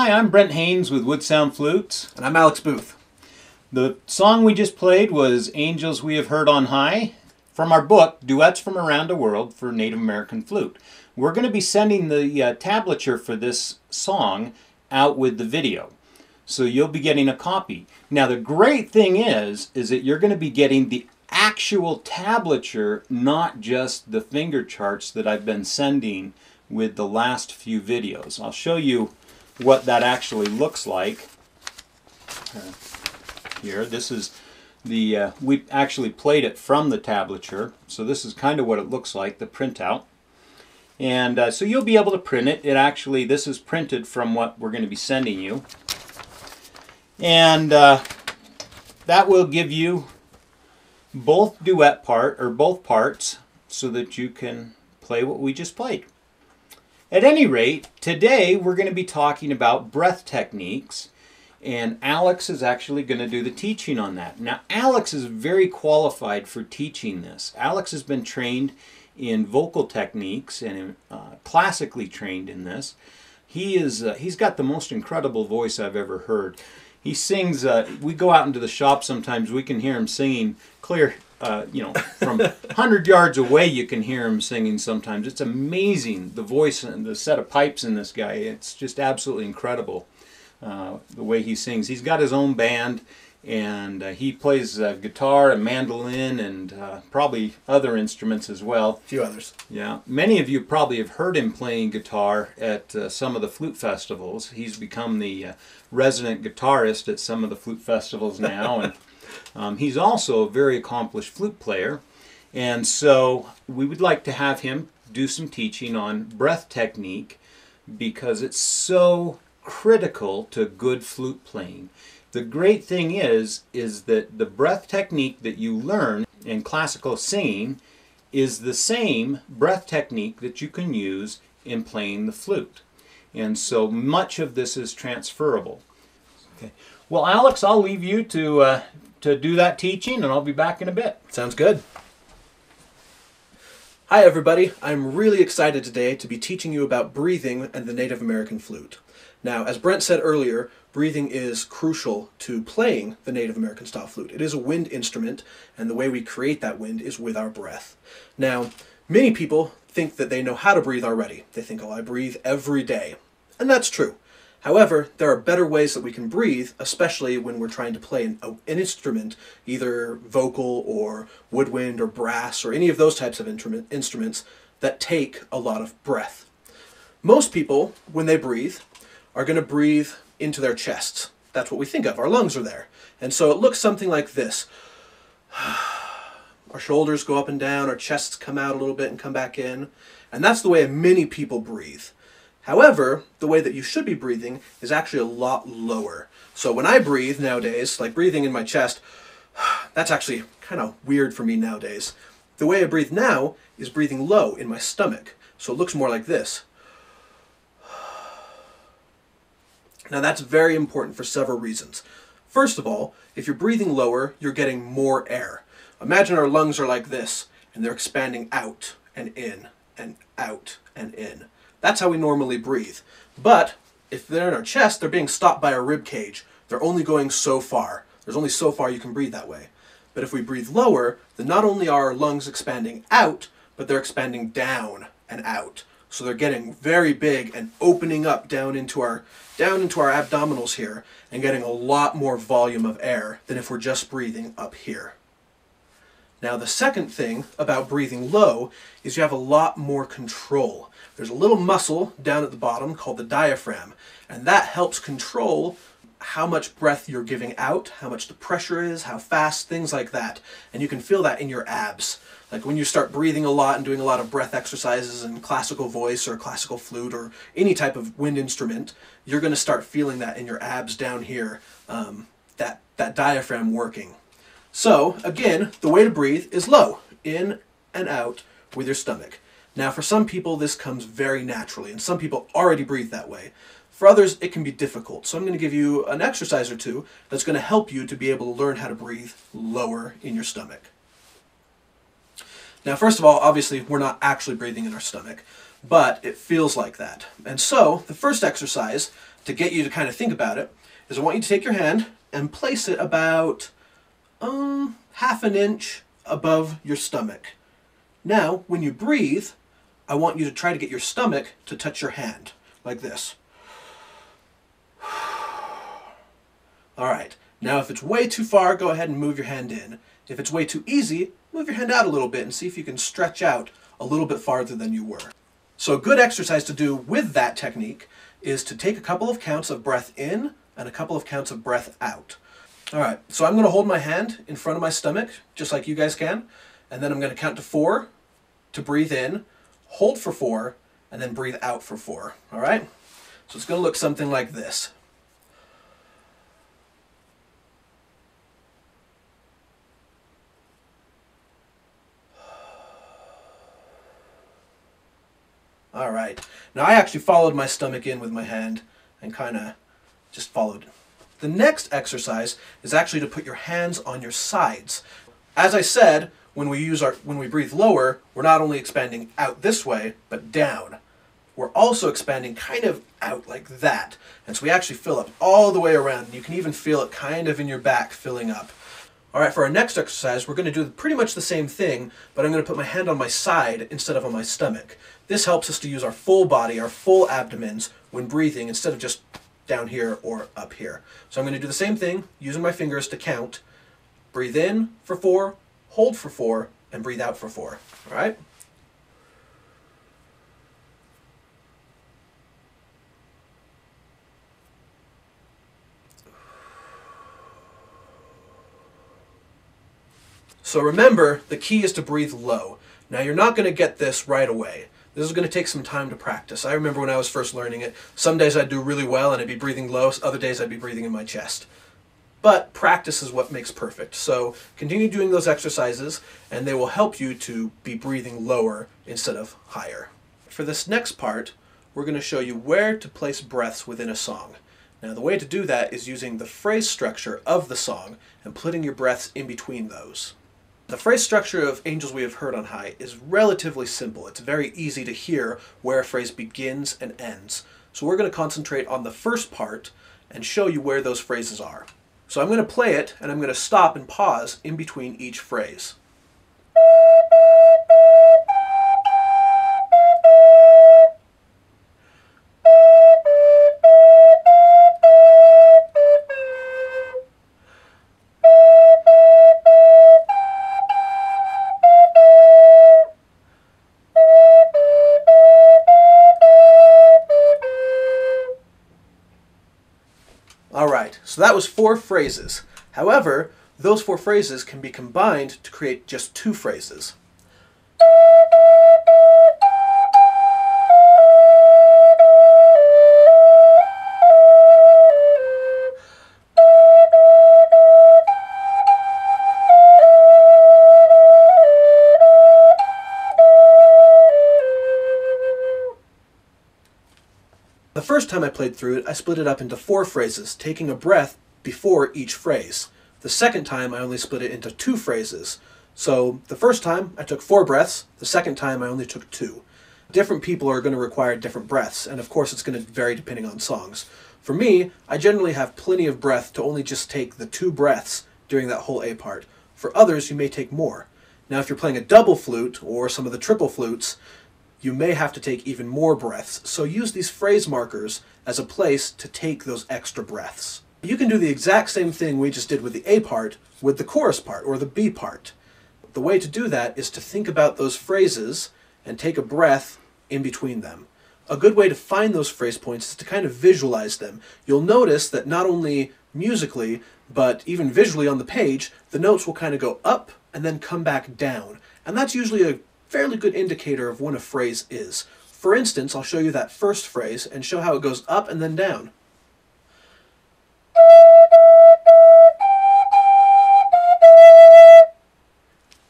Hi, I'm Brent Haynes with Wood Sound Flutes. And I'm Alex Booth. The song we just played was Angels We Have Heard on High from our book, Duets from Around the World for Native American Flute. We're going to be sending the tablature for this song out with the video. So you'll be getting a copy. Now the great thing is that you're going to be getting the actual tablature, not just the finger charts that I've been sending with the last few videos. I'll show you what that actually looks like. Here, this is the, we actually played it from the tablature, so this is kind of what it looks like, the printout. And so you'll be able to print it. This is printed from what we're going to be sending you. And that will give you both both parts so that you can play what we just played. At any rate, today we're going to be talking about breath techniques, and Alex is actually going to do the teaching on that. Now, Alex is very qualified for teaching this. Alex has been trained in vocal techniques and classically trained in this. He's got the most incredible voice I've ever heard. He sings, we go out into the shop sometimes, we can hear him singing clear, from 100 yards away you can hear him singing sometimes. It's amazing, the voice and the set of pipes in this guy. It's just absolutely incredible the way he sings. He's got his own band, and he plays guitar and mandolin and probably other instruments as well. A few others. Yeah. Many of you probably have heard him playing guitar at some of the flute festivals. He's become the resident guitarist at some of the flute festivals now. And he's also a very accomplished flute player. And so we would like to have him do some teaching on breath technique because it's so critical to good flute playing. The great thing is that the breath technique that you learn in classical singing is the same breath technique that you can use in playing the flute. And so much of this is transferable. Okay. Well, Alex, I'll leave you to do that teaching, and I'll be back in a bit. Sounds good. Hi everybody, I'm really excited today to be teaching you about breathing and the Native American flute. Now, as Brent said earlier, breathing is crucial to playing the Native American style flute. It is a wind instrument, and the way we create that wind is with our breath. Now, many people think that they know how to breathe already. They think, oh, I breathe every day. And that's true. However, there are better ways that we can breathe, especially when we're trying to play an instrument, either vocal or woodwind or brass or any of those types of instruments that take a lot of breath. Most people, when they breathe, are going to breathe into their chests. That's what we think of. Our lungs are there. And so it looks something like this. Our shoulders go up and down, our chests come out a little bit and come back in. And that's the way many people breathe. However, the way that you should be breathing is actually a lot lower. So when I breathe nowadays, like breathing in my chest, that's actually kind of weird for me nowadays. The way I breathe now is breathing low in my stomach. So it looks more like this. Now that's very important for several reasons. First of all, if you're breathing lower, you're getting more air. Imagine our lungs are like this, and they're expanding out and in and out and in. That's how we normally breathe. But if they're in our chest, they're being stopped by our rib cage. They're only going so far. There's only so far you can breathe that way. But if we breathe lower, then not only are our lungs expanding out, but they're expanding down and out. So they're getting very big and opening up down into our abdominals here and getting a lot more volume of air than if we're just breathing up here. Now the second thing about breathing low is you have a lot more control. There's a little muscle down at the bottom called the diaphragm, and that helps control how much breath you're giving out, how much the pressure is, how fast, things like that. And you can feel that in your abs. Like when you start breathing a lot and doing a lot of breath exercises in classical voice or classical flute or any type of wind instrument, you're going to start feeling that in your abs down here, that diaphragm working. So, again, the way to breathe is low, in and out with your stomach. Now, for some people, this comes very naturally, and some people already breathe that way. For others, it can be difficult. So I'm going to give you an exercise or two that's going to help you to be able to learn how to breathe lower in your stomach. Now, first of all, obviously, we're not actually breathing in our stomach, but it feels like that. And so, the first exercise to get you to kind of think about it is I want you to take your hand and place it about half an inch above your stomach. Now, when you breathe, I want you to try to get your stomach to touch your hand, like this. All right, now if it's way too far, go ahead and move your hand in. If it's way too easy, move your hand out a little bit and see if you can stretch out a little bit farther than you were. So a good exercise to do with that technique is to take a couple of counts of breath in and a couple of counts of breath out. All right, so I'm going to hold my hand in front of my stomach, just like you guys can, and then I'm going to count to 4 to breathe in, hold for 4, and then breathe out for 4. All right? So it's going to look something like this. All right. Now I actually followed my stomach in with my hand and kind of just followed. The next exercise is actually to put your hands on your sides. As I said, when we breathe lower, we're not only expanding out this way, but down. We're also expanding kind of out like that. And so we actually fill up all the way around. You can even feel it kind of in your back filling up. All right, for our next exercise, we're going to do pretty much the same thing, but I'm going to put my hand on my side instead of on my stomach. This helps us to use our full body, our full abdomens when breathing instead of just down here or up here. So I'm going to do the same thing, using my fingers to count. Breathe in for 4, hold for 4, and breathe out for 4. All right? So remember, the key is to breathe low. Now you're not going to get this right away. This is going to take some time to practice. I remember when I was first learning it, some days I'd do really well and I'd be breathing low, other days I'd be breathing in my chest. But practice is what makes perfect. So continue doing those exercises and they will help you to be breathing lower instead of higher. For this next part, we're going to show you where to place breaths within a song. Now the way to do that is using the phrase structure of the song and putting your breaths in between those. The phrase structure of Angels We Have Heard on High is relatively simple. It's very easy to hear where a phrase begins and ends. So we're going to concentrate on the first part and show you where those phrases are. So I'm going to play it and I'm going to stop and pause in between each phrase. Alright, so that was 4 phrases. However, those 4 phrases can be combined to create just 2 phrases. The first time I played through it, I split it up into 4 phrases, taking a breath before each phrase. The second time, I only split it into 2 phrases. So the first time, I took 4 breaths. The second time, I only took 2. Different people are going to require different breaths, and of course it's going to vary depending on songs. For me, I generally have plenty of breath to only just take the 2 breaths during that whole A part. For others, you may take more. Now if you're playing a double flute, or some of the triple flutes, you may have to take even more breaths, so use these phrase markers as a place to take those extra breaths. You can do the exact same thing we just did with the A part with the chorus part, or the B part. The way to do that is to think about those phrases and take a breath in between them. A good way to find those phrase points is to kind of visualize them. You'll notice that not only musically, but even visually on the page, the notes will kind of go up and then come back down. And that's usually a fairly good indicator of when a phrase is. For instance, I'll show you that first phrase and show how it goes up and then down.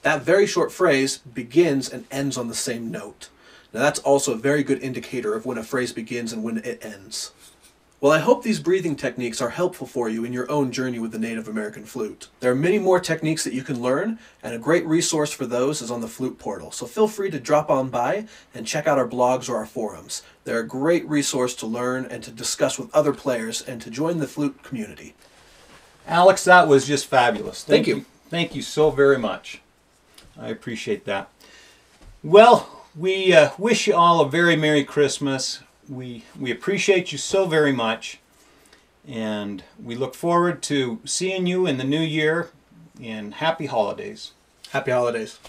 That very short phrase begins and ends on the same note. Now that's also a very good indicator of when a phrase begins and when it ends. Well, I hope these breathing techniques are helpful for you in your own journey with the Native American flute. There are many more techniques that you can learn, and a great resource for those is on the Flute Portal. So feel free to drop on by and check out our blogs or our forums. They're a great resource to learn and to discuss with other players and to join the flute community. Alex, that was just fabulous. Thank you. Thank you so very much. I appreciate that. Well, we wish you all a very Merry Christmas. We appreciate you so very much, and we look forward to seeing you in the new year, and happy holidays. Happy holidays.